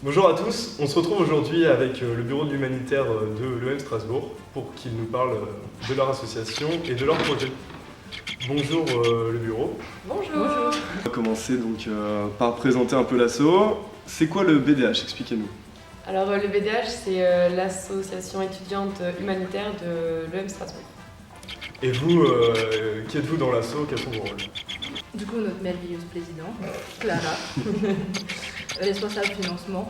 Bonjour à tous, on se retrouve aujourd'hui avec le bureau de l'humanitaire de l'EM Strasbourg pour qu'ils nous parlent de leur association et de leur projet. Bonjour le bureau. Bonjour. On va commencer donc par présenter un peu l'asso. C'est quoi le BDH? Expliquez-nous. Alors le BDH c'est l'association étudiante humanitaire de l'EM Strasbourg. Et vous, qui êtes-vous dans l'asso? Quels sont vos rôles? Du coup, notre merveilleuse présidente, Clara, responsable financement,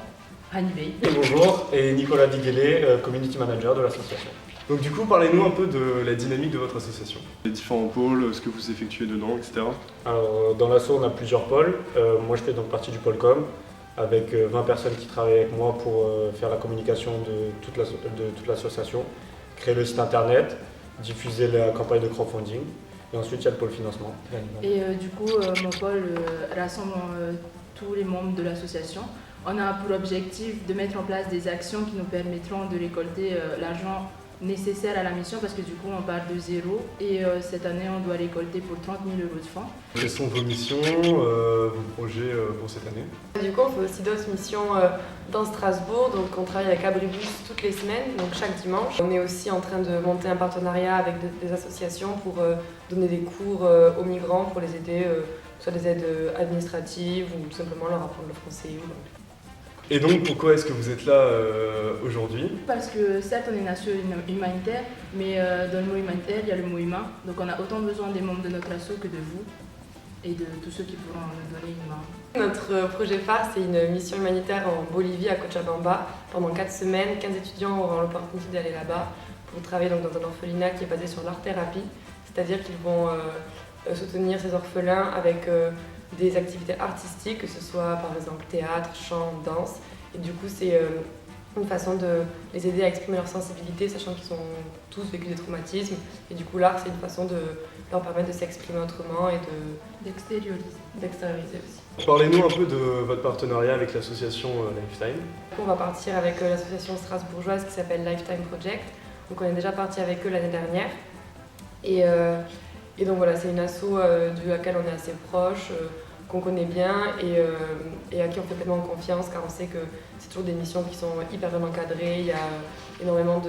Annie Veil. Bonjour, et Nicolas Diguelet, Community Manager de l'association. Donc du coup, parlez-nous un peu de la dynamique de votre association. Les différents pôles, ce que vous effectuez dedans, etc. Alors, dans l'asso, on a plusieurs pôles. Moi, je fais donc partie du pôle com, avec 20 personnes qui travaillent avec moi pour faire la communication de toute l'association, créer le site internet, diffuser la campagne de crowdfunding, et ensuite il y a le pôle financement. Et du coup, mon pôle rassemble tous les membres de l'association. On a pour objectif de mettre en place des actions qui nous permettront de récolter l'argent nécessaire à la mission parce que du coup on part de zéro et cette année on doit récolter pour 30 000 € de fonds. Quelles sont vos missions, vos projets pour cette année? Du coup on fait aussi d'autres missions dans Strasbourg, donc on travaille avec Abribus toutes les semaines, donc chaque dimanche. On est aussi en train de monter un partenariat avec des associations pour donner des cours aux migrants pour les aider, soit des aides administratives ou tout simplement leur apprendre le français ou l'anglais. Et donc pourquoi est-ce que vous êtes là aujourd'hui? Parce que certes on est une asso humanitaire, mais dans le mot humanitaire il y a le mot humain. Donc on a autant besoin des membres de notre asso que de vous et de tous ceux qui pourront nous donner une main. Notre projet phare c'est une mission humanitaire en Bolivie à Cochabamba. Pendant 4 semaines, 15 étudiants auront l'opportunité d'aller là-bas pour travailler donc, dans un orphelinat qui est basé sur l'art-thérapie. C'est-à-dire qu'ils vont soutenir ces orphelins avec des activités artistiques, que ce soit par exemple théâtre, chant, danse. Et du coup, c'est une façon de les aider à exprimer leur sensibilité, sachant qu'ils ont tous vécu des traumatismes. Et du coup, l'art, c'est une façon de leur permettre de s'exprimer autrement et d'extérioriser aussi. Parlez-nous un peu de votre partenariat avec l'association Lifetime. On va partir avec l'association strasbourgeoise qui s'appelle Lifetime Project. Donc on est déjà parti avec eux l'année dernière. Et donc voilà, c'est une asso de laquelle on est assez proche, qu'on connaît bien et à qui on fait pleinement confiance car on sait que c'est toujours des missions qui sont hyper bien encadrées, il y a énormément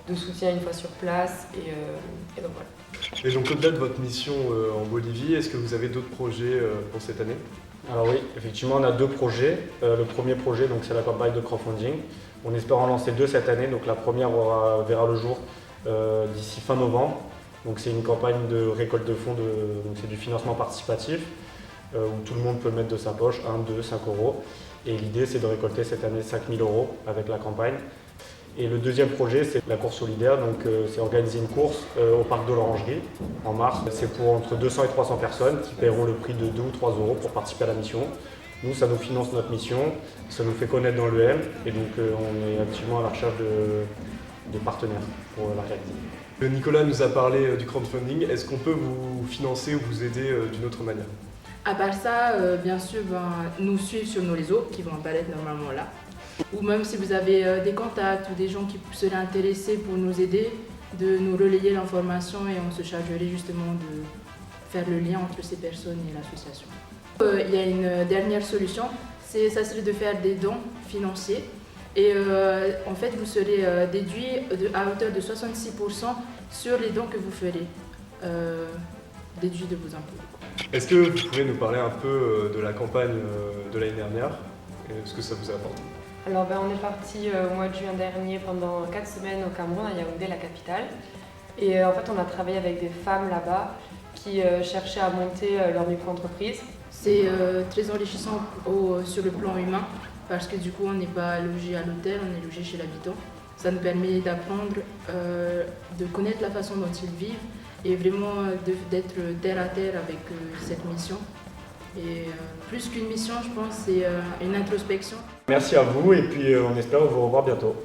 de soutien une fois sur place et donc voilà. Et donc au-delà de votre mission en Bolivie, est-ce que vous avez d'autres projets pour cette année? Alors oui, effectivement, on a 2 projets. Le premier projet, donc, c'est la campagne de crowdfunding. On espère en lancer 2 cette année. Donc la première verra le jour d'ici fin novembre. Donc c'est une campagne de récolte de fonds, donc c'est du financement participatif où tout le monde peut mettre de sa poche 1, 2, 5 €. Et l'idée c'est de récolter cette année 5 000 € avec la campagne. Et le deuxième projet c'est la course solidaire, donc c'est organiser une course au parc de l'Orangerie en mars. C'est pour entre 200 et 300 personnes qui paieront le prix de 2 ou 3 € pour participer à la mission. Nous, ça nous finance notre mission, ça nous fait connaître dans l'EM et donc on est activement à la recherche de partenaires pour la réaliser. Nicolas nous a parlé du crowdfunding. Est-ce qu'on peut vous financer ou vous aider d'une autre manière? À part ça, bien sûr, nous suivre sur nos réseaux qui vont apparaître normalement là. Ou même si vous avez des contacts ou des gens qui seraient intéressés pour nous aider, de nous relayer l'information et on se chargerait justement de faire le lien entre ces personnes et l'association. Il y a une dernière solution, ça serait de faire des dons financiers. Et en fait, vous serez déduit à hauteur de 66% sur les dons que vous ferez, déduit de vos impôts. Est-ce que vous pouvez nous parler un peu de la campagne de l'année dernière et ce que ça vous a apporté? Alors on est parti au mois de juin dernier pendant 4 semaines au Cameroun, à Yaoundé, la capitale. Et en fait, on a travaillé avec des femmes là-bas qui cherchaient à monter leur micro-entreprise. C'est très enrichissant sur le plan humain parce que du coup, on n'est pas logé à l'hôtel, on est logé chez l'habitant. Ça nous permet d'apprendre, de connaître la façon dont ils vivent et vraiment d'être terre à terre avec cette mission. Et plus qu'une mission, je pense, c'est une introspection. Merci à vous et puis on espère vous revoir bientôt.